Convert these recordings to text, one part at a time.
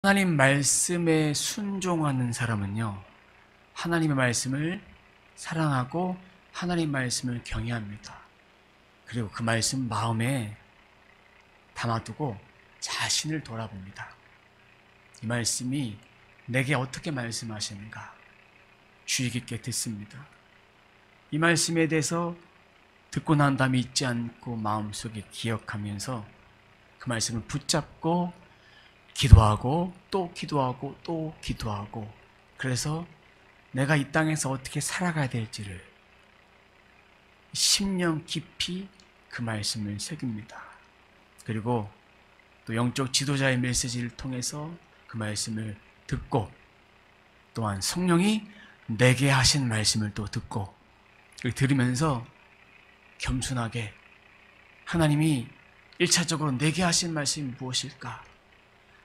하나님 말씀에 순종하는 사람은요, 하나님의 말씀을 사랑하고 하나님 말씀을 경외합니다. 그리고 그 말씀 마음에 담아두고 자신을 돌아봅니다. 이 말씀이 내게 어떻게 말씀하시는가 주의 깊게 듣습니다. 이 말씀에 대해서 듣고 난 다음에 잊지 않고 마음속에 기억하면서 그 말씀을 붙잡고 기도하고 또 기도하고 또 기도하고, 그래서 내가 이 땅에서 어떻게 살아가야 될지를 10년 깊이 그 말씀을 새깁니다. 그리고 또 영적 지도자의 메시지를 통해서 그 말씀을 듣고, 또한 성령이 내게 하신 말씀을 또 듣고, 들으면서 겸손하게 하나님이 1차적으로 내게 하신 말씀이 무엇일까?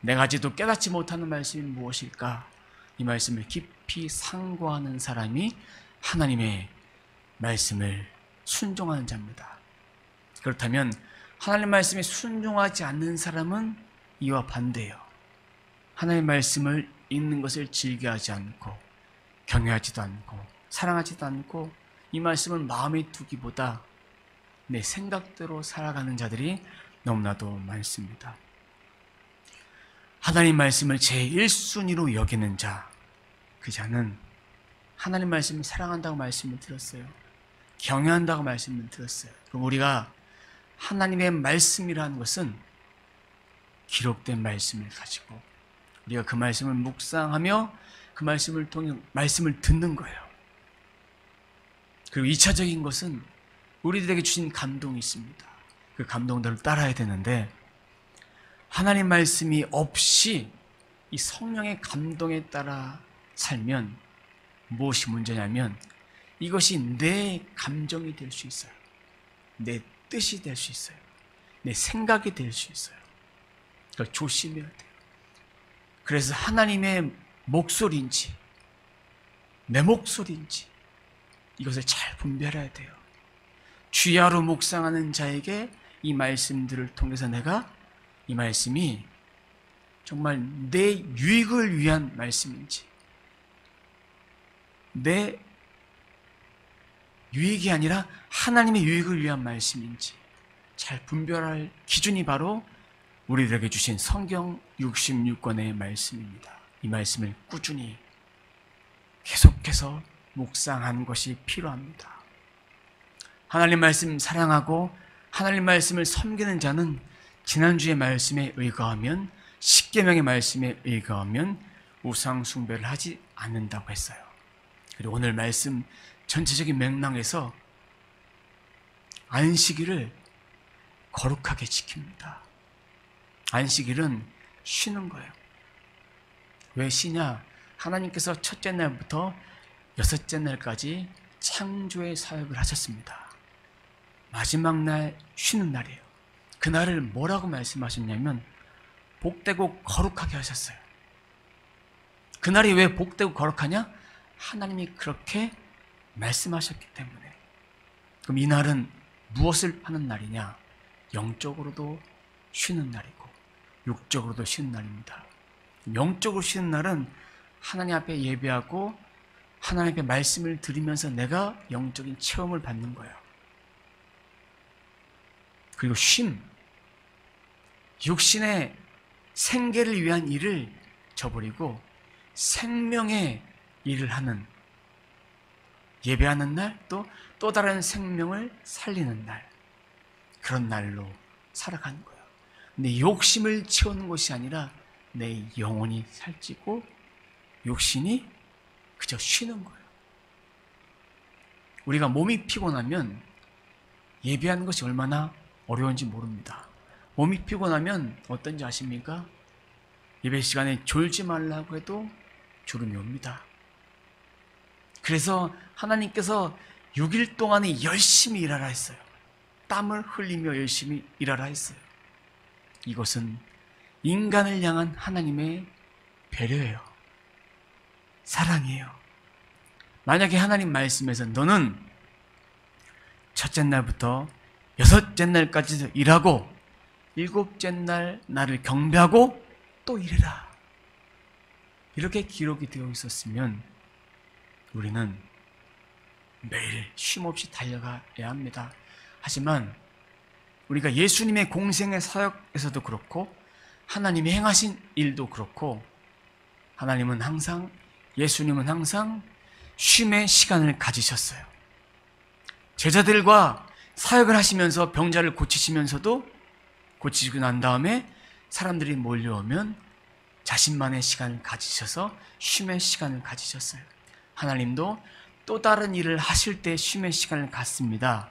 내가 아직도 깨닫지 못하는 말씀이 무엇일까? 이 말씀을 깊이 상고하는 사람이 하나님의 말씀을 순종하는 자입니다. 그렇다면 하나님 말씀에 순종하지 않는 사람은 이와 반대예요. 하나님 말씀을 읽는 것을 즐겨하지 않고 경외하지도 않고 사랑하지도 않고 이 말씀을 마음에 두기보다 내 생각대로 살아가는 자들이 너무나도 많습니다. 하나님 말씀을 제1순위로 여기는 자, 그 자는 하나님 말씀을 사랑한다고 말씀을 들었어요. 경외한다고 말씀을 들었어요. 그럼 우리가 하나님의 말씀이라는 것은 기록된 말씀을 가지고 우리가 그 말씀을 묵상하며 그 말씀을 통해 말씀을 듣는 거예요. 그리고 2차적인 것은 우리들에게 주신 감동이 있습니다. 그 감동들을 따라야 되는데, 하나님 말씀이 없이 이 성령의 감동에 따라 살면 무엇이 문제냐면, 이것이 내 감정이 될 수 있어요. 내 뜻이 될 수 있어요. 내 생각이 될 수 있어요. 그러니까 조심해야 돼요. 그래서 하나님의 목소리인지 내 목소리인지 이것을 잘 분별해야 돼요. 주야로 묵상하는 자에게 이 말씀들을 통해서 내가 이 말씀이 정말 내 유익을 위한 말씀인지, 내 유익이 아니라 하나님의 유익을 위한 말씀인지 잘 분별할 기준이 바로 우리들에게 주신 성경 66권의 말씀입니다. 이 말씀을 꾸준히 계속해서 묵상하는 것이 필요합니다. 하나님 말씀 사랑하고 하나님 말씀을 섬기는 자는 지난주의 말씀에 의거하면, 십계명의 말씀에 의거하면 우상 숭배를 하지 않는다고 했어요. 그리고 오늘 말씀 전체적인 맥락에서 안식일을 거룩하게 지킵니다. 안식일은 쉬는 거예요. 왜 쉬냐? 하나님께서 첫째 날부터 여섯째 날까지 창조의 사역을 하셨습니다. 마지막 날 쉬는 날이에요. 그날을 뭐라고 말씀하셨냐면 복되고 거룩하게 하셨어요. 그날이 왜 복되고 거룩하냐? 하나님이 그렇게 말씀하셨기 때문에. 그럼 이 날은 무엇을 하는 날이냐? 영적으로도 쉬는 날이고 육적으로도 쉬는 날입니다. 영적으로 쉬는 날은 하나님 앞에 예배하고 하나님 앞에 말씀을 들으면서 내가 영적인 체험을 받는 거예요. 그리고 쉼, 육신의 생계를 위한 일을 저버리고 생명의 일을 하는, 예배하는 날, 또 다른 생명을 살리는 날, 그런 날로 살아가는 거예요. 내 욕심을 채우는 것이 아니라 내 영혼이 살찌고 육신이 그저 쉬는 거예요. 우리가 몸이 피곤하면 예배하는 것이 얼마나 어려운지 모릅니다. 몸이 피곤하면 어떤지 아십니까? 예배 시간에 졸지 말라고 해도 졸음이 옵니다. 그래서 하나님께서 6일 동안에 열심히 일하라 했어요. 땀을 흘리며 열심히 일하라 했어요. 이것은 인간을 향한 하나님의 배려예요. 사랑이에요. 만약에 하나님 말씀에서 너는 첫째 날부터 여섯째 날까지 일하고 일곱째 날 나를 경배하고 또 일해라, 이렇게 기록이 되어 있었으면 우리는 매일 쉼없이 달려가야 합니다. 하지만 우리가 예수님의 공생의 사역에서도 그렇고 하나님이 행하신 일도 그렇고 예수님은 항상 쉼의 시간을 가지셨어요. 제자들과 사역을 하시면서 병자를 고치시면서도 고치시고 난 다음에 사람들이 몰려오면 자신만의 시간을 가지셔서 쉼의 시간을 가지셨어요. 하나님도 또 다른 일을 하실 때 쉼의 시간을 갖습니다.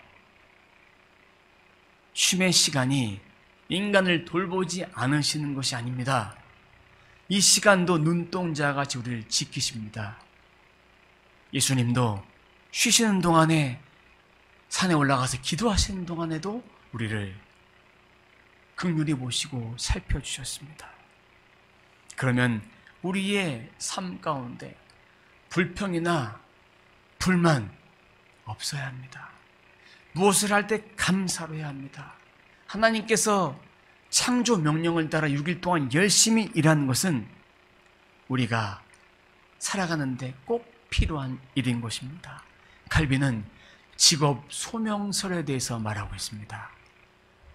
쉼의 시간이 인간을 돌보지 않으시는 것이 아닙니다. 이 시간도 눈동자같이 우리를 지키십니다. 예수님도 쉬시는 동안에 산에 올라가서 기도하시는 동안에도 우리를 긍휼히 보시고 살펴주셨습니다. 그러면 우리의 삶 가운데 불평이나 불만 없어야 합니다. 무엇을 할 때 감사로 해야 합니다. 하나님께서 창조 명령을 따라 6일 동안 열심히 일하는 것은 우리가 살아가는데 꼭 필요한 일인 것입니다. 칼빈은 직업 소명설에 대해서 말하고 있습니다.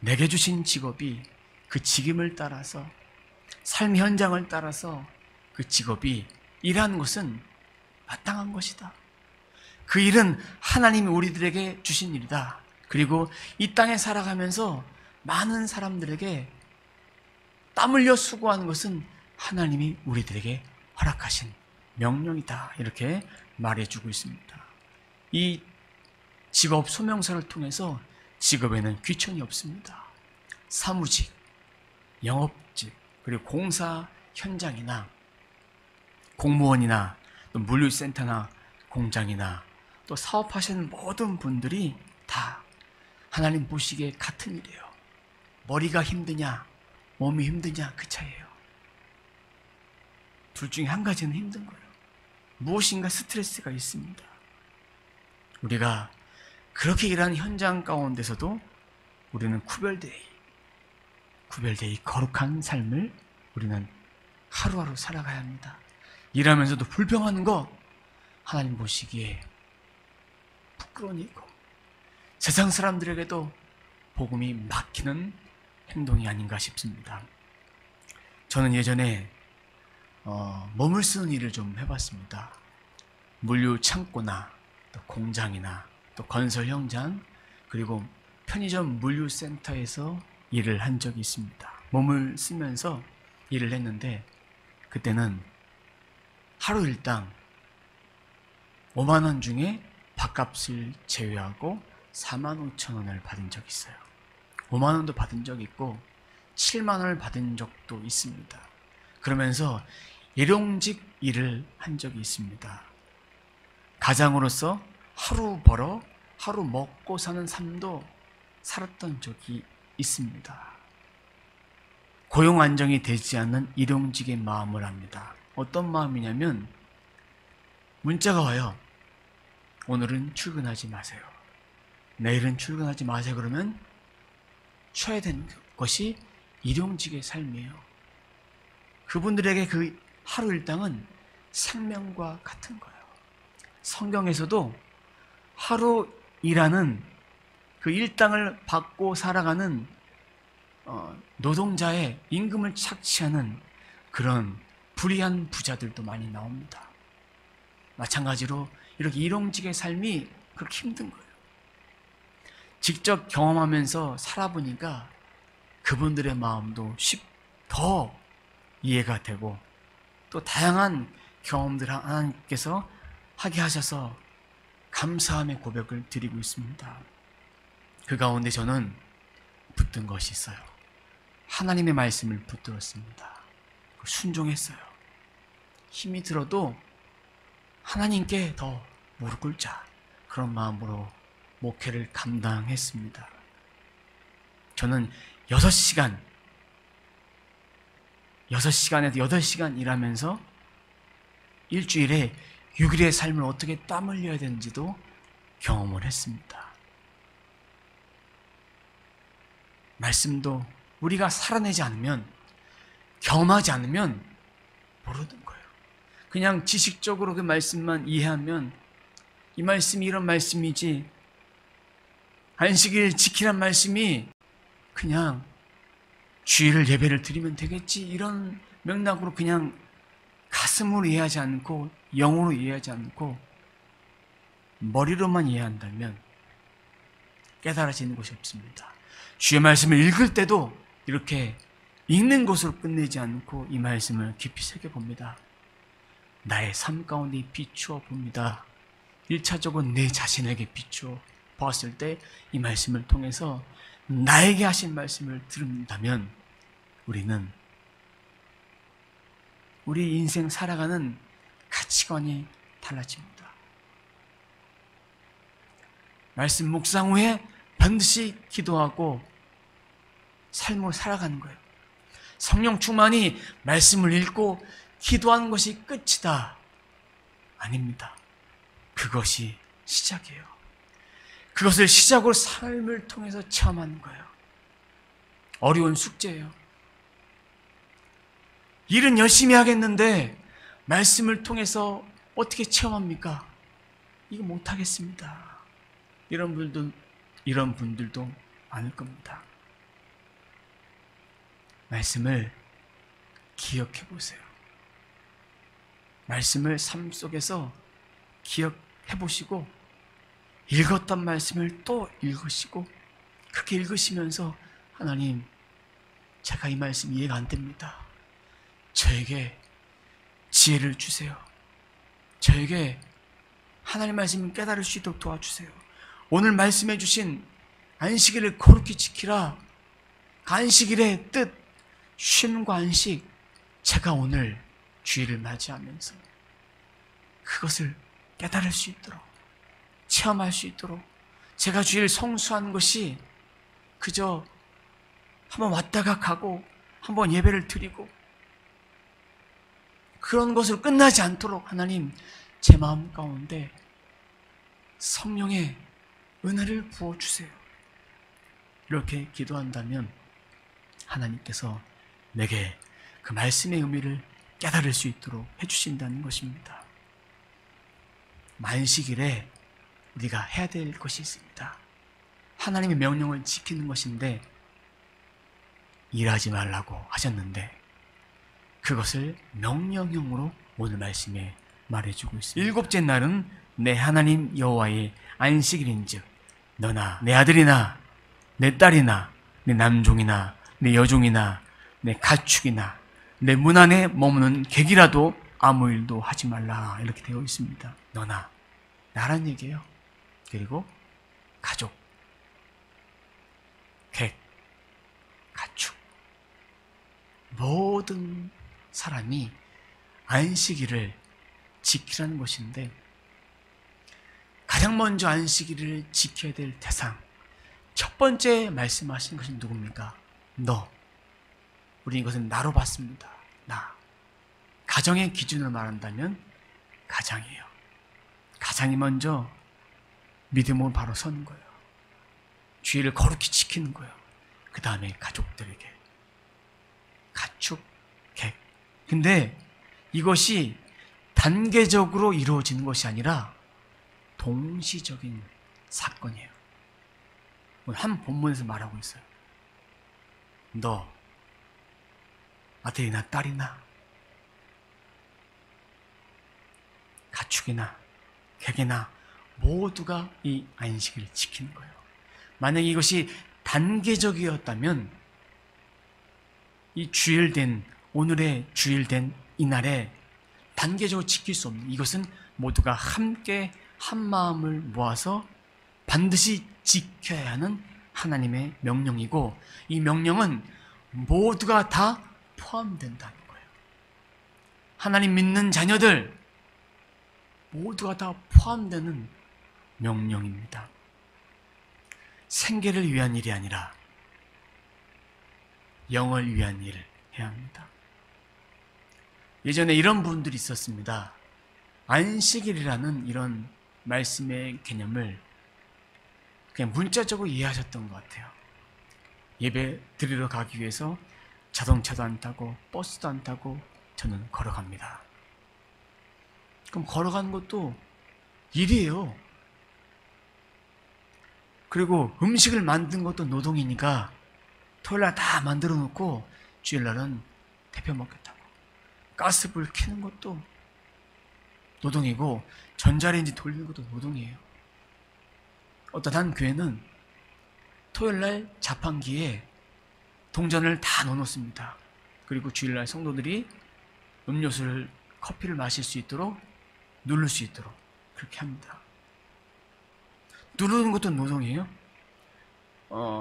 내게 주신 직업이 그 직임을 따라서 삶의 현장을 따라서 그 직업이 일하는 것은 마땅한 것이다. 그 일은 하나님이 우리들에게 주신 일이다. 그리고 이 땅에 살아가면서 많은 사람들에게 땀 흘려 수고하는 것은 하나님이 우리들에게 허락하신 명령이다. 이렇게 말해주고 있습니다. 이 직업 소명서를 통해서 직업에는 귀천이 없습니다. 사무직, 영업직, 그리고 공사 현장이나 공무원이나 또 물류센터나 공장이나 또 사업하시는 모든 분들이 다 하나님 보시기에 같은 일이에요. 머리가 힘드냐, 몸이 힘드냐 그 차이예요. 둘 중에 한 가지는 힘든 거예요. 무엇인가 스트레스가 있습니다. 우리가 그렇게 일하는 현장 가운데서도 우리는 구별되이 거룩한 삶을 우리는 하루하루 살아가야 합니다. 일하면서도 불평하는 거 하나님 보시기에 부끄러운 일이고 세상 사람들에게도 복음이 막히는 행동이 아닌가 싶습니다. 저는 예전에 몸을 쓰는 일을 좀 해봤습니다. 물류 창고나 또 공장이나 또 건설 현장 그리고 편의점 물류센터에서 일을 한 적이 있습니다. 몸을 쓰면서 일을 했는데 그때는 하루 일당 5만 원 중에 밥값을 제외하고 4만 5천 원을 받은 적이 있어요. 5만 원도 받은 적이 있고 7만 원을 받은 적도 있습니다. 그러면서 일용직 일을 한 적이 있습니다. 가장으로서 하루 벌어 하루 먹고 사는 삶도 살았던 적이 있습니다. 고용 안정이 되지 않는 일용직의 마음을 압니다. 어떤 마음이냐면 문자가 와요. 오늘은 출근하지 마세요. 내일은 출근하지 마세요. 그러면 쉬어야 되는 것이 일용직의 삶이에요. 그분들에게 그 하루 일당은 생명과 같은 거예요. 성경에서도 하루 일하는 그 일당을 받고 살아가는 노동자의 임금을 착취하는 그런 불의한 부자들도 많이 나옵니다. 마찬가지로 이렇게 일용직의 삶이 그렇게 힘든 거예요. 직접 경험하면서 살아보니까 그분들의 마음도 더 이해가 되고 또 다양한 경험들 하나님께서 하게 하셔서 감사함의 고백을 드리고 있습니다. 그 가운데 저는 붙든 것이 있어요. 하나님의 말씀을 붙들었습니다. 순종했어요. 힘이 들어도 하나님께 더 무릎 꿇자 그런 마음으로 목회를 감당했습니다. 저는 6시간에서 8시간 일하면서 일주일에 6일의 삶을 어떻게 땀 흘려야 되는지도 경험을 했습니다. 말씀도 우리가 살아내지 않으면, 경험하지 않으면 모르는 거예요. 그냥 지식적으로 그 말씀만 이해하면 이 말씀이 이런 말씀이지, 안식일 지키란 말씀이 그냥 주일 예배를 드리면 되겠지, 이런 맥락으로 그냥 가슴으로 이해하지 않고 영으로 이해하지 않고 머리로만 이해한다면 깨달아지는 것이 없습니다. 주의 말씀을 읽을 때도 이렇게 읽는 것으로 끝내지 않고 이 말씀을 깊이 새겨봅니다. 나의 삶 가운데 비추어 봅니다. 1차적으로 내 자신에게 비추어 보았을 때 이 말씀을 통해서 나에게 하신 말씀을 들은다면 우리는 우리 인생 살아가는 가치관이 달라집니다. 말씀 묵상 후에 반드시 기도하고 삶을 살아가는 거예요. 성령 충만이 말씀을 읽고 기도하는 것이 끝이다. 아닙니다. 그것이 시작이에요. 그것을 시작으로 삶을 통해서 체험하는 거예요. 어려운 숙제예요. 일은 열심히 하겠는데 말씀을 통해서 어떻게 체험합니까? 이거 못하겠습니다. 이런 분들도 많을 겁니다. 말씀을 기억해 보세요. 말씀을 삶 속에서 기억해 보시고 읽었던 말씀을 또 읽으시고 그렇게 읽으시면서 하나님, 제가 이 말씀 이해가 안 됩니다. 저에게 지혜를 주세요. 저에게 하나님 말씀을 깨달을 수 있도록 도와주세요. 오늘 말씀해 주신 안식일을 거룩히 지키라. 안식일의 뜻, 쉼과 안식, 제가 오늘 주일을 맞이하면서 그것을 깨달을 수 있도록, 체험할 수 있도록, 제가 주일 성수하는 것이 그저 한번 왔다가 가고 한번 예배를 드리고 그런 것으로 끝나지 않도록 하나님, 제 마음 가운데 성령의 은혜를 부어주세요. 이렇게 기도한다면 하나님께서 내게 그 말씀의 의미를 깨달을 수 있도록 해주신다는 것입니다. 안식일에 우리가 해야 될 것이 있습니다. 하나님의 명령을 지키는 것인데, 일하지 말라고 하셨는데 그것을 명령형으로 오늘 말씀에 말해주고 있습니다. 7째 날은 내 하나님 여호와의 안식일인즉 너나 내 아들이나 내 딸이나 내 남종이나 내 여종이나 내 가축이나 내 문 안에 머무는 객이라도 아무 일도 하지 말라, 이렇게 되어 있습니다. 너나, 나란 얘기예요. 그리고 가족, 객, 가축, 모든 사람이 안식일을 지키라는 것인데, 가장 먼저 안식일을 지켜야 될 대상, 첫 번째 말씀하신 것이 누굽니까? 너. 우리 이것은 나로 봤습니다. 나. 가정의 기준을 말한다면 가장이에요. 가장이 먼저 믿음으로 바로 서는 거예요. 주의를 거룩히 지키는 거예요. 그 다음에 가족들에게, 가축, 객. 근데 이것이 단계적으로 이루어지는 것이 아니라 동시적인 사건이에요. 오늘 한 본문에서 말하고 있어요. 너, 아들이나 딸이나 가축이나 객이나 모두가 이 안식을 지키는 거예요. 만약에 이것이 단계적이었다면 이 주일된, 오늘의 주일된 이날에 단계적으로 지킬 수 없는, 이것은 모두가 함께 한 마음을 모아서 반드시 지켜야 하는 하나님의 명령이고, 이 명령은 모두가 다 포함된다는 거예요. 하나님 믿는 자녀들 모두가 다 포함되는 명령입니다. 생계를 위한 일이 아니라 영을 위한 일을 해야 합니다. 예전에 이런 분들이 있었습니다. 안식일이라는 이런 말씀의 개념을 그냥 문자적으로 이해하셨던 것 같아요. 예배 드리러 가기 위해서 자동차도 안 타고 버스도 안 타고 저는 걸어갑니다. 그럼 걸어가는 것도 일이에요. 그리고 음식을 만든 것도 노동이니까 토요일날 다 만들어 놓고 주일날은 데펴 먹겠다고. 가스불 켜는 것도 노동이고 전자레인지 돌리는 것도 노동이에요. 어떤 교회는 토요일날 자판기에 동전을 다 넣어놓습니다. 그리고 주일날 성도들이 음료수를, 커피를 마실 수 있도록, 누를 수 있도록 그렇게 합니다. 누르는 것도 노동이에요.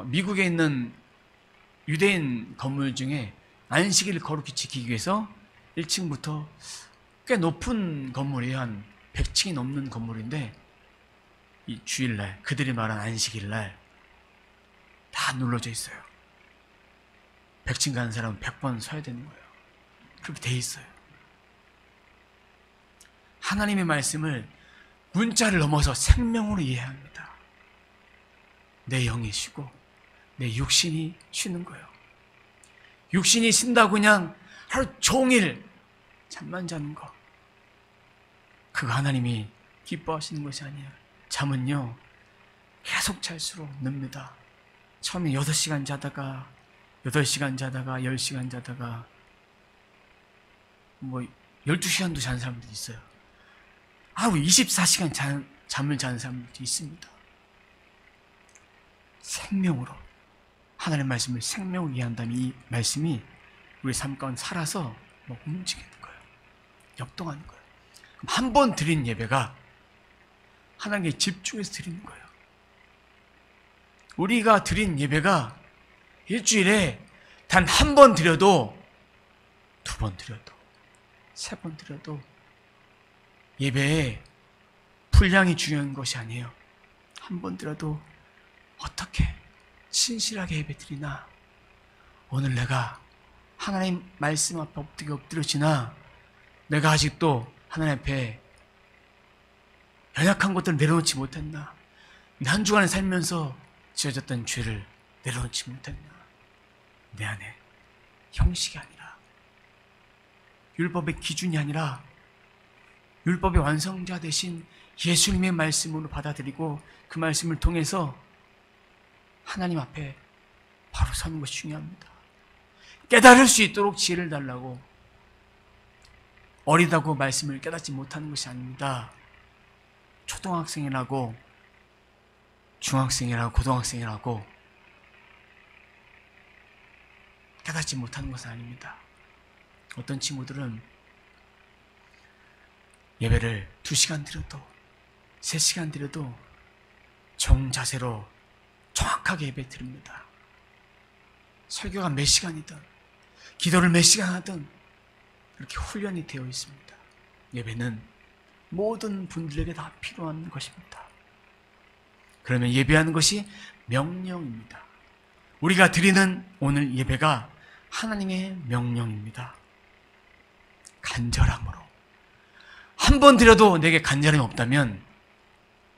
미국에 있는 유대인 건물 중에 안식일을 거룩히 지키기 위해서 1층부터 꽤 높은 건물이에요. 한 100층이 넘는 건물인데 이 주일날, 그들이 말한 안식일날 다 눌러져 있어요. 100층 가는 사람은 100번 서야 되는 거예요. 그렇게 돼 있어요. 하나님의 말씀을 문자를 넘어서 생명으로 이해해야 합니다. 내 영이 쉬고 내 육신이 쉬는 거예요. 육신이 쉰다고 그냥 하루 종일 잠만 자는 거, 그거 하나님이 기뻐하시는 것이 아니에요. 잠은요 계속 잘수록 늡니다. 처음에 6시간 자다가 8시간 자다가 10시간 자다가 12시간도 자는 사람들이 있어요. 하루 24시간 잠을 자는 사람들이 있습니다. 생명으로, 하나님의 말씀을 생명으로 이해한다면 이 말씀이 우리 삶 가운데 살아서 움직이는 거예요. 역동하는 거예요. 한 번 드린 예배가 하나님께 집중해서 드리는 거예요. 우리가 드린 예배가 일주일에 단 한 번 드려도, 2번 드려도, 3번 드려도 예배의 분량이 중요한 것이 아니에요. 한 번 드려도 어떻게 신실하게 예배 드리나, 오늘 내가 하나님 말씀 앞에 어떻게 엎드려지나, 내가 아직도 하나님 앞에 연약한 것들을 내려놓지 못했나, 한 주간을 살면서 지어졌던 죄를 내려놓지 못했나, 내 안에 형식이 아니라, 율법의 기준이 아니라 율법의 완성자 되신 예수님의 말씀으로 받아들이고 그 말씀을 통해서 하나님 앞에 바로 서는 것이 중요합니다. 깨달을 수 있도록 지혜를 달라고, 어리다고 말씀을 깨닫지 못하는 것이 아닙니다. 초등학생이라고, 중학생이라고, 고등학생이라고 깨닫지 못하는 것은 아닙니다. 어떤 친구들은 예배를 2시간 드려도 3시간 드려도 정자세로 정확하게 예배 드립니다. 설교가 몇 시간이든 기도를 몇 시간 하든 그렇게 훈련이 되어 있습니다. 예배는 모든 분들에게 다 필요한 것입니다. 그러면 예배하는 것이 명령입니다. 우리가 드리는 오늘 예배가 하나님의 명령입니다. 간절함으로. 한 번 드려도 내게 간절함이 없다면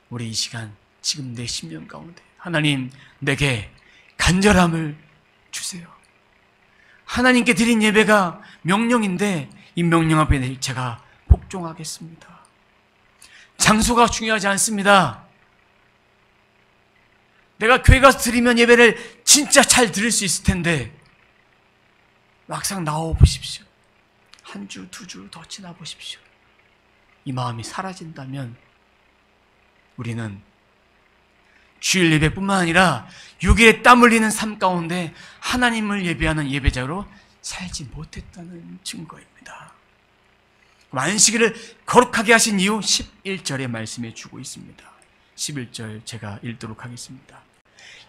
우리 이 시간, 지금 내 심령 가운데 하나님 내게 간절함을 주세요. 하나님께 드린 예배가 명령인데 이 명령 앞에 제가 복종하겠습니다. 장소가 중요하지 않습니다. 내가 교회 가서 드리면 예배를 진짜 잘 드릴 수 있을 텐데 막상 나와 보십시오. 한 주, 2주 더 지나 보십시오. 이 마음이 사라진다면 우리는 주일 예배뿐만 아니라 6일에 땀 흘리는 삶 가운데 하나님을 예배하는 예배자로 살지 못했다는 증거입니다. 안식일을 거룩하게 하신 이유 11절의 말씀에 주고 있습니다. 11절 제가 읽도록 하겠습니다.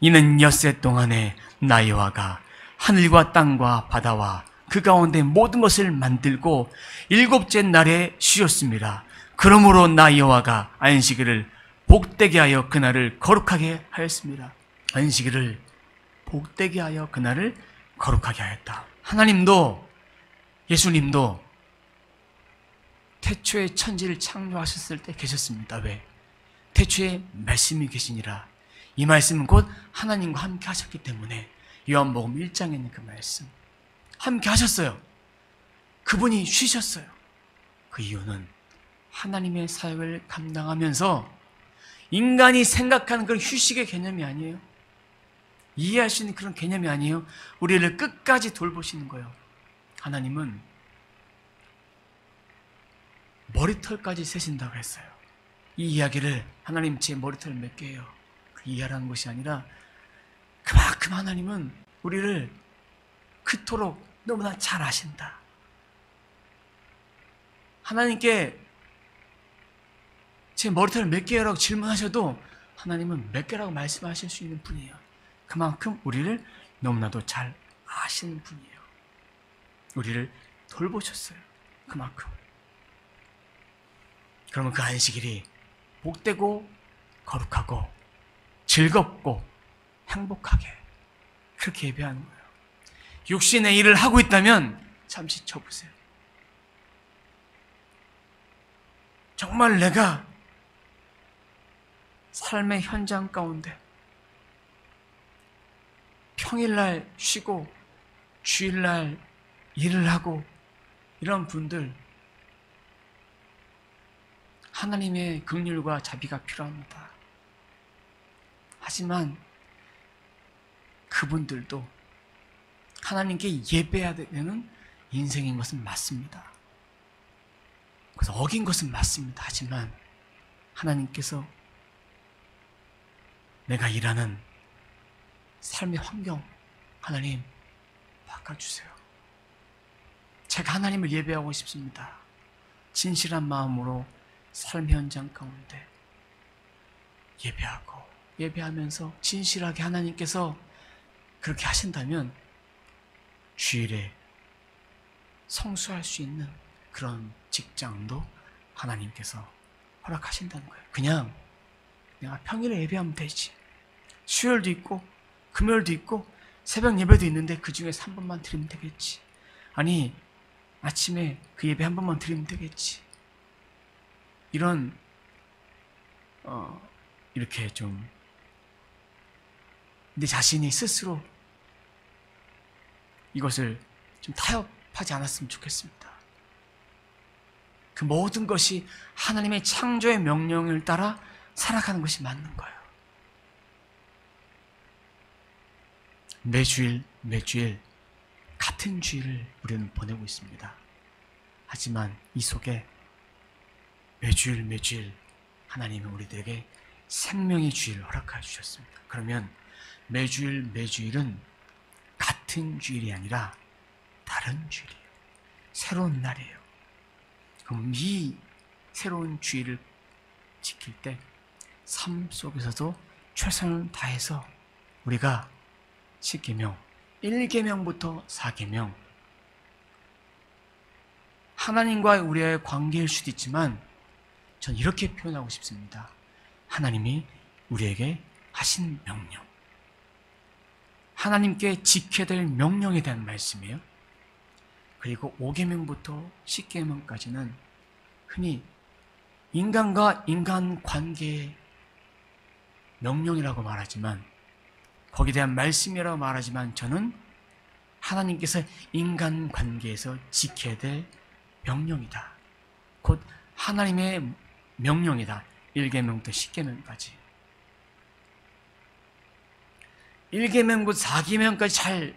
이는 엿새 동안에 나 여호와가 하늘과 땅과 바다와 그 가운데 모든 것을 만들고 7째 날에 쉬었습니다. 그러므로 나 여호와가 안식일을 복되게 하여 그날을 거룩하게 하였습니다. 안식일을 복되게 하여 그날을 거룩하게 하였다. 하나님도 예수님도 태초에 천지를 창조하셨을 때 계셨습니다. 왜? 태초에 말씀이 계시니라. 이 말씀은 곧 하나님과 함께 하셨기 때문에 요한복음 1장에 있는 그 말씀 함께 하셨어요. 그분이 쉬셨어요. 그 이유는 하나님의 사역을 감당하면서 인간이 생각하는 그런 휴식의 개념이 아니에요. 이해할 수 있는 그런 개념이 아니에요. 우리를 끝까지 돌보시는 거예요. 하나님은 머리털까지 세신다고 했어요. 이 이야기를 하나님 제 머리털 몇 개예요. 그 이해하라는 것이 아니라 그만큼 하나님은 우리를 그토록 너무나 잘 아신다. 하나님께 제 머리털 몇 개라고 질문하셔도 하나님은 몇 개라고 말씀하실 수 있는 분이에요. 그만큼 우리를 너무나도 잘 아시는 분이에요. 우리를 돌보셨어요. 그만큼. 그러면 그 안식일이 복되고 거룩하고 즐겁고 행복하게 그렇게 예배하는 거예요. 육신의 일을 하고 있다면 잠시 쳐보세요. 정말 내가 삶의 현장 가운데 평일날 쉬고 주일날 일을 하고 이런 분들 하나님의 긍휼과 자비가 필요합니다. 하지만 그분들도 하나님께 예배해야 되는 인생인 것은 맞습니다. 그래서 어긴 것은 맞습니다. 하지만 하나님께서 내가 일하는 삶의 환경 하나님 바꿔주세요. 제가 하나님을 예배하고 싶습니다. 진실한 마음으로 삶 현장 가운데 예배하고 예배하면서 진실하게 하나님께서 그렇게 하신다면 주일에 성수할 수 있는 그런 직장도 하나님께서 허락하신다는 거예요. 그냥 내가 평일에 예배하면 되지. 수요일도 있고 금요일도 있고 새벽 예배도 있는데 그 중에서 한 번만 드리면 되겠지. 아니 아침에 그 예배 한 번만 드리면 되겠지. 이런 이렇게 좀 내 자신이 스스로 이것을 좀 타협하지 않았으면 좋겠습니다. 그 모든 것이 하나님의 창조의 명령을 따라 살아가는 것이 맞는 거예요. 매주일 같은 주일을 우리는 보내고 있습니다. 하지만 이 속에 매주일 하나님은 우리들에게 생명의 주일을 허락하여 주셨습니다. 그러면 매주일은 같은 주일이 아니라 다른 주일이에요. 새로운 날이에요. 그럼 이 새로운 주일을 지킬 때 삶 속에서도 최선을 다해서 우리가 10계명, 1계명부터 4계명 하나님과 우리의 관계일 수도 있지만 전 이렇게 표현하고 싶습니다. 하나님이 우리에게 하신 명령, 하나님께 지켜야 될 명령에 대한 말씀이에요. 그리고 5계명부터 10계명까지는 흔히 인간과 인간 관계의 명령이라고 말하지만 거기에 대한 말씀이라고 말하지만 저는 하나님께서 인간 관계에서 지켜야 될 명령이다. 곧 하나님의 명령이다. 1계명부터 10계명까지. 1계명부터 4계명까지 잘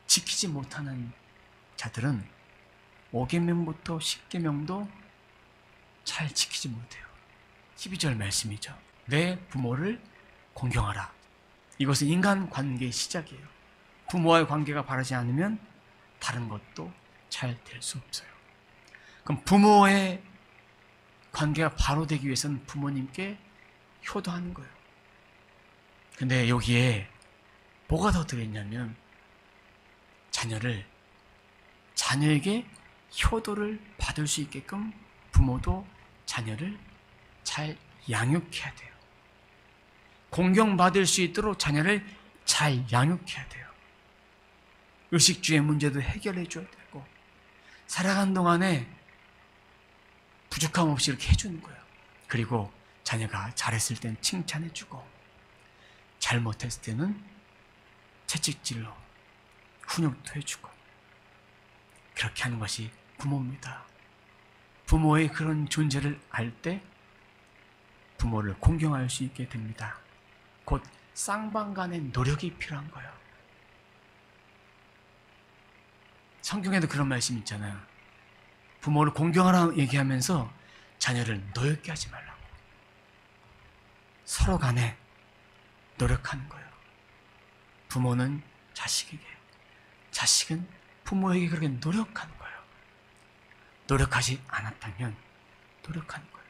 지키지 못하는 자들은 5계명부터 10계명도 잘 지키지 못해요. 12절 말씀이죠. 내 부모를 공경하라. 이것은 인간관계의 시작이에요. 부모와의 관계가 바르지 않으면 다른 것도 잘 될 수 없어요. 그럼 부모의 관계가 바로 되기 위해서는 부모님께 효도하는 거예요. 근데 여기에 뭐가 더 들어있냐면 자녀에게 효도를 받을 수 있게끔 부모도 자녀를 잘 양육해야 돼요. 공경받을 수 있도록 자녀를 잘 양육해야 돼요. 의식주의 문제도 해결해 줘야 되고 살아가는 동안에 부족함 없이 이렇게 해주는 거예요. 그리고 자녀가 잘했을 땐 칭찬해 주고 잘못했을 때는 채찍질로 훈육도 해주고 그렇게 하는 것이 부모입니다. 부모의 그런 존재를 알 때 부모를 공경할 수 있게 됩니다. 곧 쌍방간의 노력이 필요한 거예요. 성경에도 그런 말씀 있잖아요. 부모를 공경하라 얘기하면서 자녀를 노엽게 하지 말라고. 서로 간에 노력하는 거예요. 부모는 자식에게, 자식은 부모에게 그렇게 노력하는 거예요. 노력하지 않았다면 노력하는 거예요.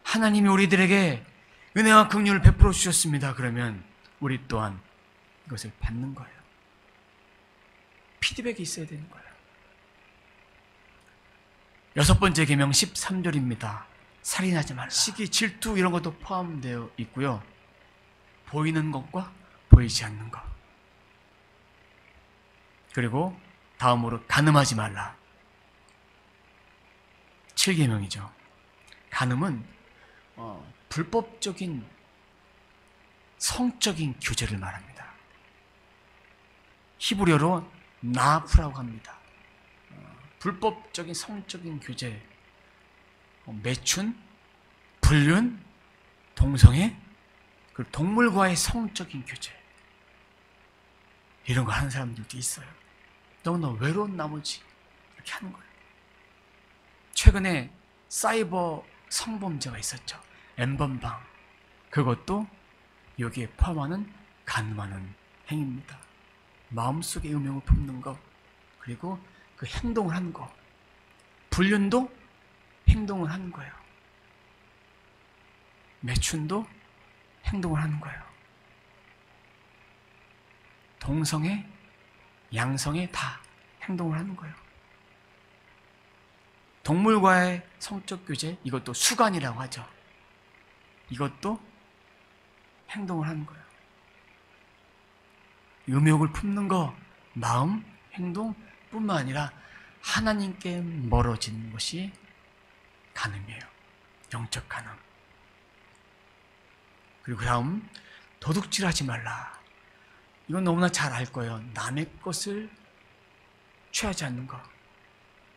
하나님이 우리들에게 은혜와 긍휼을 베풀어 주셨습니다. 그러면 우리 또한 이것을 받는 거예요. 피드백이 있어야 되는 거예요. 6번째 계명 13절입니다. 살인하지 말라. 시기, 질투 이런 것도 포함되어 있고요. 보이는 것과 보이지 않는 것. 그리고 다음으로 간음하지 말라. 7계명이죠. 간음은 불법적인 성적인 교제를 말합니다. 히브리어로 나프라고 합니다. 불법적인 성적인 교제, 매춘, 불륜, 동성애, 그리고 동물과의 성적인 교제, 이런 거 하는 사람들도 있어요. 너무나 외로운 나머지 이렇게 하는 거예요. 최근에 사이버 성범죄가 있었죠. 엠번방. 그것도 여기에 포함하는 간음하는 행위입니다. 마음속에 음욕을 품는 것, 그리고 그 행동을 하는 것. 불륜도 행동을 하는 거예요. 매춘도 행동을 하는 거예요. 동성애, 양성애 다 행동을 하는 거예요. 동물과의 성적 교제, 이것도 수간이라고 하죠. 이것도 행동을 하는 거예요. 음욕을 품는 거, 마음, 행동 뿐만 아니라 하나님께 멀어지는 것이 간음이에요. 영적 간음. 그리고 다음, 도둑질하지 말라. 이건 너무나 잘 알 거예요. 남의 것을 취하지 않는 것,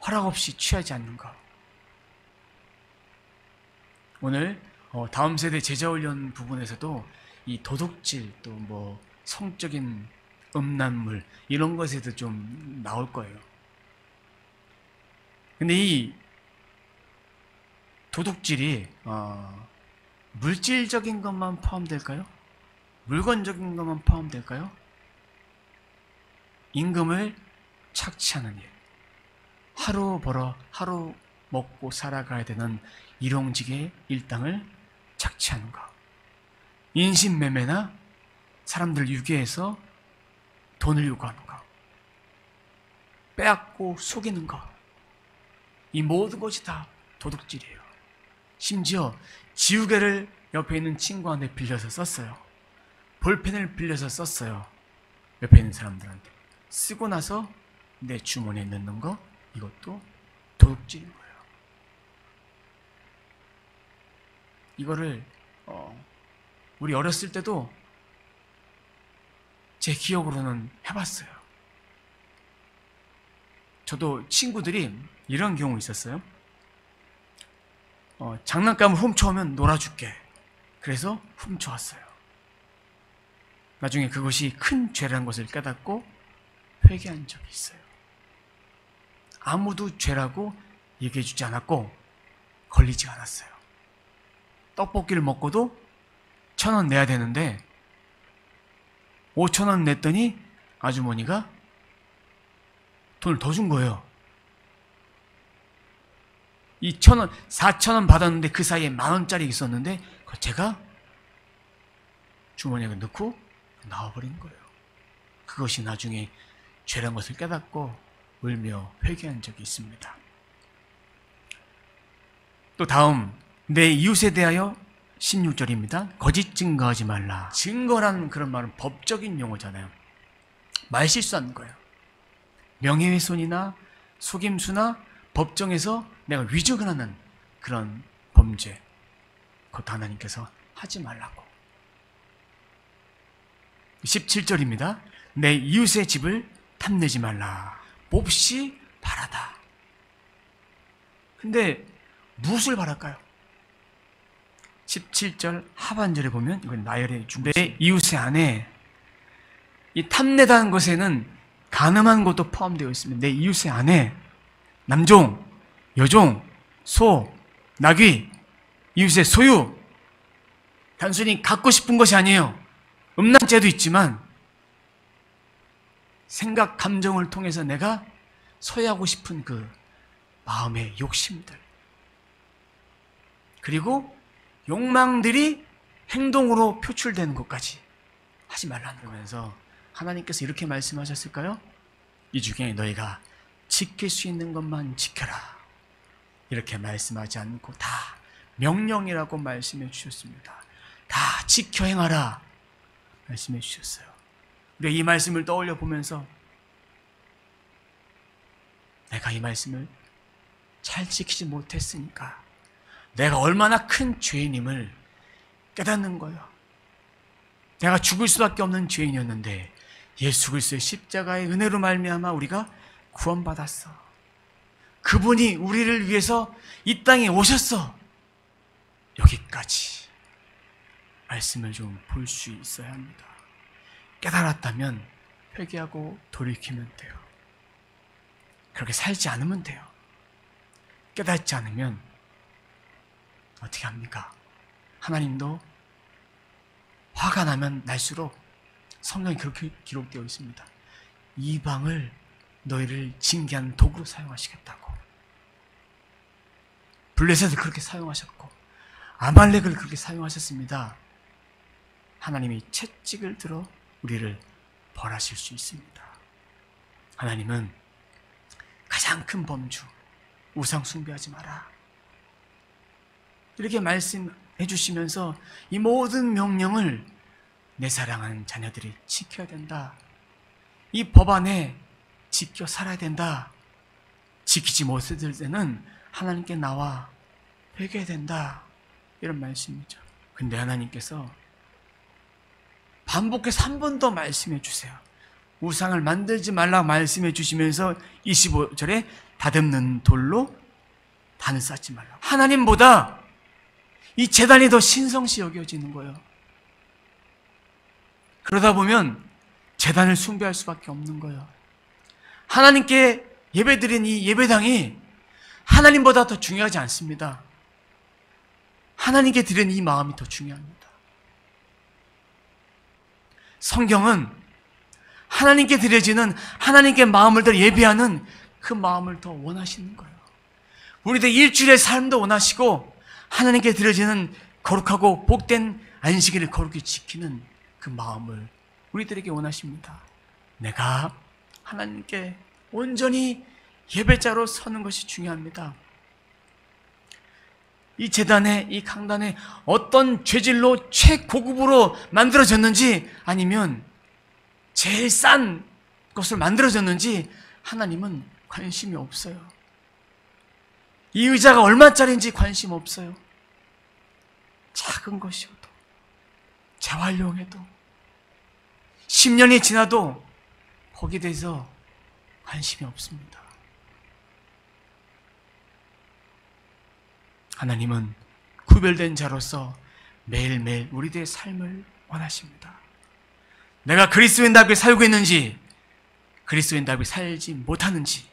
허락 없이 취하지 않는 것. 오늘 다음 세대 제자훈련 부분에서도 이 도둑질, 또 뭐 성적인 음란물 이런 것에도 좀 나올 거예요. 근데 이 도둑질이 물질적인 것만 포함될까요? 물건적인 것만 포함될까요? 임금을 착취하는 일, 하루 벌어 하루 먹고 살아가야 되는 일용직의 일당을 착취하는 것, 인신매매나 사람들 유괴해서 돈을 요구하는 것, 빼앗고 속이는 것, 이 모든 것이 다 도둑질이에요. 심지어 지우개를 옆에 있는 친구한테 빌려서 썼어요. 볼펜을 빌려서 썼어요. 옆에 있는 사람들한테. 쓰고 나서 내 주머니에 넣는 거, 이것도 도둑질인 거예요. 이거를 우리 어렸을 때도 제 기억으로는 해봤어요. 저도 친구들이 이런 경우 있었어요. 장난감을 훔쳐오면 놀아줄게. 그래서 훔쳐왔어요. 나중에 그것이 큰 죄라는 것을 깨닫고 회개한 적이 있어요. 아무도 죄라고 얘기해주지 않았고 걸리지 않았어요. 떡볶이를 먹고도 1,000원 내야 되는데 5,000원 냈더니 아주머니가 돈을 더 준 거예요. 이 1,000원, 4,000원 받았는데 그 사이에 10,000원짜리 있었는데 그걸 제가 주머니에 넣고 나와버린 거예요. 그것이 나중에 죄란 것을 깨닫고 울며 회개한 적이 있습니다. 또 다음, 내 이웃에 대하여 16절입니다. 거짓 증거하지 말라. 증거라는 그런 말은 법적인 용어잖아요. 말 실수하는 거예요. 명예훼손이나 속임수나 법정에서 내가 위증을 하는 그런 범죄, 그것도 하나님께서 하지 말라고. 17절입니다. 내 이웃의 집을 탐내지 말라. 몹시 바라다. 근데 무엇을 바랄까요? 17절 하반절에 보면 이건 나열해 준 내 이웃의 안에 이 탐내다는 것에는 간음한 것도 포함되어 있습니다. 내 이웃의 안에 남종, 여종, 소, 나귀, 이웃의 소유, 단순히 갖고 싶은 것이 아니에요. 음란죄도 있지만 생각, 감정을 통해서 내가 소유하고 싶은 그 마음의 욕심들, 그리고 욕망들이 행동으로 표출되는 것까지 하지 말라는 거면서 하나님께서 이렇게 말씀하셨을까요? 이 중에 너희가 지킬 수 있는 것만 지켜라, 이렇게 말씀하지 않고 다 명령이라고 말씀해 주셨습니다. 다 지켜 행하라 말씀해 주셨어요. 우리가 이 말씀을 떠올려 보면서 내가 이 말씀을 잘 지키지 못했으니까 내가 얼마나 큰 죄인임을 깨닫는 거예요. 내가 죽을 수밖에 없는 죄인이었는데 예수 그리스도의 십자가의 은혜로 말미암아 우리가 구원받았어. 그분이 우리를 위해서 이 땅에 오셨어. 여기까지 말씀을 좀 볼 수 있어야 합니다. 깨달았다면 회개하고 돌이키면 돼요. 그렇게 살지 않으면 돼요. 깨닫지 않으면 어떻게 합니까? 하나님도 화가 나면 날수록 성경에 그렇게 기록되어 있습니다. 이방을 너희를 징계하는 도구로 사용하시겠다고. 블레셋을 그렇게 사용하셨고 아말렉을 그렇게 사용하셨습니다. 하나님이 채찍을 들어 우리를 벌하실 수 있습니다. 하나님은 가장 큰 범주, 우상 숭배하지 마라, 이렇게 말씀해 주시면서 이 모든 명령을 내 사랑하는 자녀들이 지켜야 된다. 이 법 안에 지켜 살아야 된다. 지키지 못했을 때는 하나님께 나와 회개해야 된다. 이런 말씀이죠. 근데 하나님께서 반복해서 한 번 더 말씀해 주세요. 우상을 만들지 말라고 말씀해 주시면서 25절에 다듬는 돌로 단을 쌓지 말라고. 하나님보다 이 제단이 더 신성시 여겨지는 거예요. 그러다 보면 제단을 숭배할 수밖에 없는 거예요. 하나님께 예배드린 이 예배당이 하나님보다 더 중요하지 않습니다. 하나님께 드린 이 마음이 더 중요합니다. 성경은 하나님께 드려지는 하나님께 마음을 더 예배하는 그 마음을 더 원하시는 거예요. 우리들 일주일의 삶도 원하시고 하나님께 드려지는 거룩하고 복된 안식일을 거룩히 지키는 그 마음을 우리들에게 원하십니다. 내가 하나님께 온전히 예배자로 서는 것이 중요합니다. 이 제단에, 이 강단에 어떤 죄질로 최고급으로 만들어졌는지 아니면 제일 싼 것을 만들어졌는지 하나님은 관심이 없어요. 이 의자가 얼마짜리인지 관심 없어요. 작은 것이어도, 재활용해도, 10년이 지나도 거기에 대해서 관심이 없습니다. 하나님은 구별된 자로서 매일매일 우리들의 삶을 원하십니다. 내가 그리스도인답게 살고 있는지, 그리스도인답게 살지 못하는지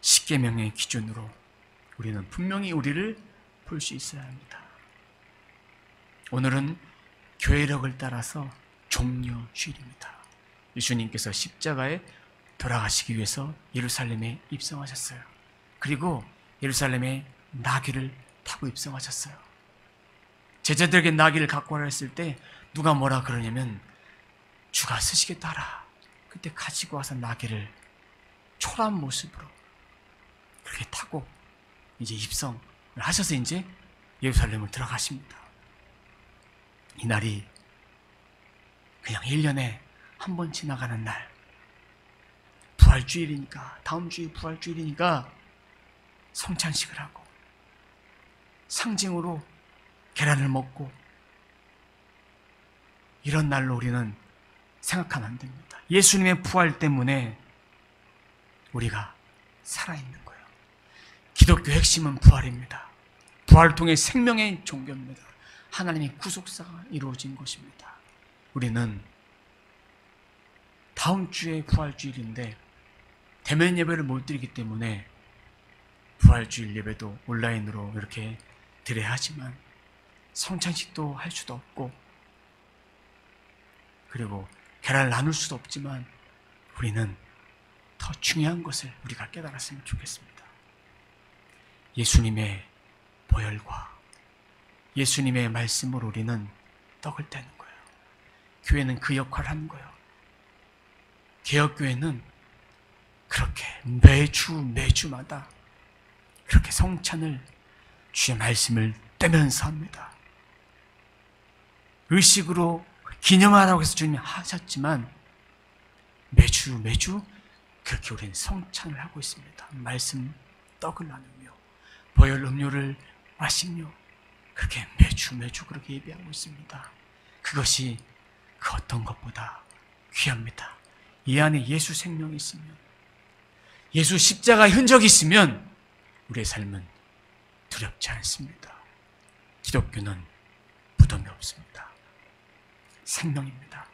십계명의 기준으로 우리는 분명히 우리를 볼 수 있어야 합니다. 오늘은 교회력을 따라서 종려주일입니다. 예수님께서 십자가에 돌아가시기 위해서 예루살렘에 입성하셨어요. 그리고 예루살렘에 나귀를 타고 입성하셨어요. 제자들에게 나귀를 갖고 오라 했을 때 누가 뭐라 그러냐면 주가 쓰시겠다 하라. 그때 가지고 와서 나귀를 초라한 모습으로 그렇게 타고 이제 입성을 하셔서 이제 예루살렘을 들어가십니다. 이 날이 그냥 1년에 한 번 지나가는 날, 부활주일이니까, 다음 주에 부활주일이니까 성찬식을 하고 상징으로 계란을 먹고 이런 날로 우리는 생각하면 안 됩니다. 예수님의 부활 때문에 우리가 살아있는 거예요. 기독교 핵심은 부활입니다. 부활을 통해 생명의 종교입니다. 하나님의 구속사가 이루어진 것입니다. 우리는 다음 주에 부활주일인데 대면 예배를 못 드리기 때문에 부활주일 예배도 온라인으로 이렇게 드려야 하지만 성찬식도 할 수도 없고 그리고 계란을 나눌 수도 없지만 우리는 더 중요한 것을 우리가 깨달았으면 좋겠습니다. 예수님의 보혈과 예수님의 말씀으로 우리는 떡을 떼는 거예요. 교회는 그 역할을 하는 거예요. 개혁교회는 그렇게 매주마다 그렇게 성찬을 주의 말씀을 떼면서 합니다. 의식으로 기념하라고 해서 주님이 하셨지만 매주 그렇게 우리는 성찬을 하고 있습니다. 말씀 떡을 나누며 보혈 음료를 마시며 그렇게 매주 그렇게 예배하고 있습니다. 그것이 그 어떤 것보다 귀합니다. 이 안에 예수 생명이 있으면, 예수 십자가의 흔적이 있으면 우리의 삶은 두렵지 않습니다. 기독교는 무덤이 없습니다. 생명입니다.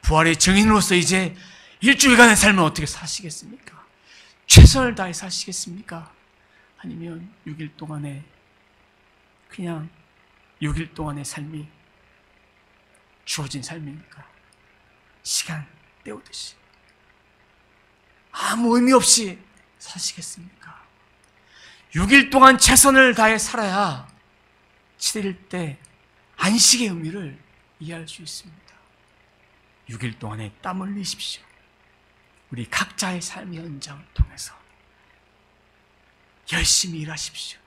부활의 증인으로서 이제 일주일간의 삶을 어떻게 사시겠습니까? 최선을 다해 사시겠습니까? 아니면 6일 동안에 그냥 6일 동안의 삶이 주어진 삶입니까? 시간 때우듯이 아무 의미 없이 사시겠습니까? 6일 동안 최선을 다해 살아야 7일 때 안식의 의미를 이해할 수 있습니다. 6일 동안에 땀 흘리십시오. 우리 각자의 삶의 현장을 통해서 열심히 일하십시오.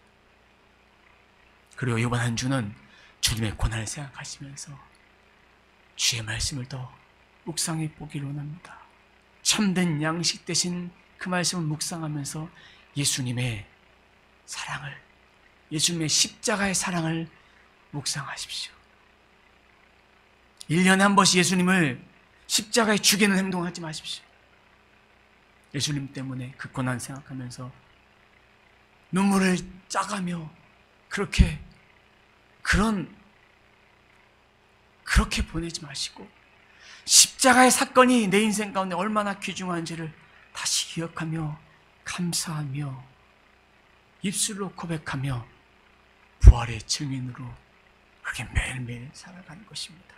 그리고 이번 한 주는 주님의 고난을 생각하시면서 주의 말씀을 더 묵상해 보기를 원합니다. 참된 양식 대신 그 말씀을 묵상하면서 예수님의 사랑을, 예수님의 십자가의 사랑을 묵상하십시오. 1년에 한 번씩 예수님을 십자가에 죽이는 행동을 하지 마십시오. 예수님 때문에 그 고난 생각하면서 눈물을 짜가며 그렇게 보내지 마시고 십자가의 사건이 내 인생 가운데 얼마나 귀중한지를 다시 기억하며 감사하며 입술로 고백하며 부활의 증인으로 그렇게 매일매일 살아가는 것입니다.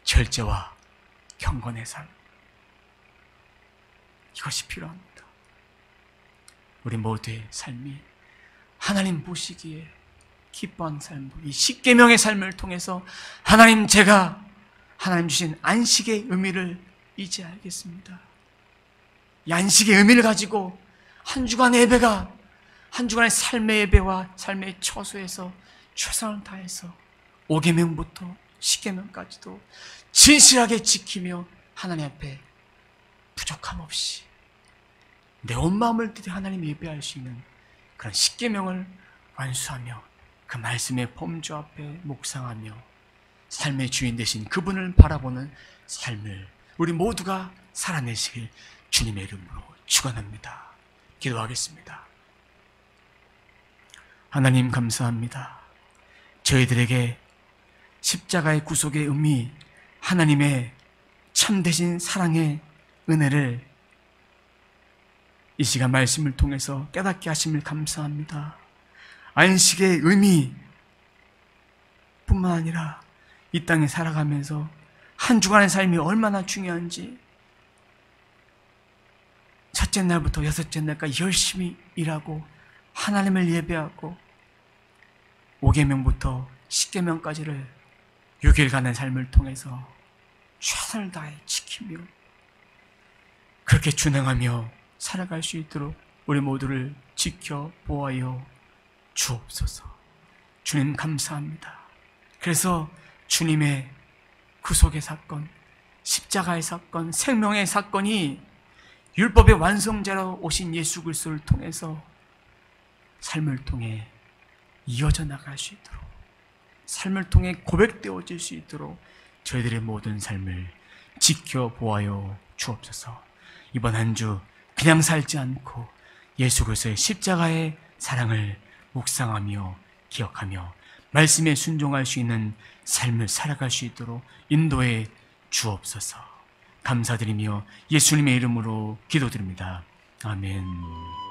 절제와 경건의 삶, 이것이 필요합니다. 우리 모두의 삶이 하나님 보시기에 기뻐하는 삶으로 이 십계명의 삶을 통해서 제가 하나님 주신 안식의 의미를 이제 알겠습니다. 이 안식의 의미를 가지고 한 주간의 예배가 한 주간의 삶의 예배와 삶의 처소에서 최선을 다해서 5계명부터 10계명까지도 진실하게 지키며 하나님 앞에 부족함 없이 내 온 마음을 들여 하나님 예배할 수 있는 그런 10계명을 완수하며 그 말씀의 범주 앞에 묵상하며 삶의 주인 되신 그분을 바라보는 삶을 우리 모두가 살아내시길 주님의 이름으로 축원합니다. 기도하겠습니다. 하나님 감사합니다. 저희들에게 십자가의 구속의 의미, 하나님의 참되신 사랑의 은혜를 이 시간 말씀을 통해서 깨닫게 하심을 감사합니다. 안식의 의미 뿐만 아니라 이 땅에 살아가면서 한 주간의 삶이 얼마나 중요한지 첫째 날부터 여섯째 날까지 열심히 일하고 하나님을 예배하고 5계명부터 10계명까지를 6일간의 삶을 통해서 최선을 다해 지키며 그렇게 준행하며 살아갈 수 있도록 우리 모두를 지켜 보아요 주옵소서. 주님 감사합니다. 그래서 주님의 구속의 사건, 십자가의 사건, 생명의 사건이 율법의 완성자로 오신 예수 그리스도를 통해서 삶을 통해 이어져 나갈 수 있도록, 삶을 통해 고백되어질 수 있도록 저희들의 모든 삶을 지켜보아요 주옵소서. 이번 한 주 그냥 살지 않고 예수 그리스도의 십자가의 사랑을 묵상하며 기억하며 말씀에 순종할 수 있는 삶을 살아갈 수 있도록 인도해 주옵소서. 감사드리며 예수님의 이름으로 기도드립니다. 아멘.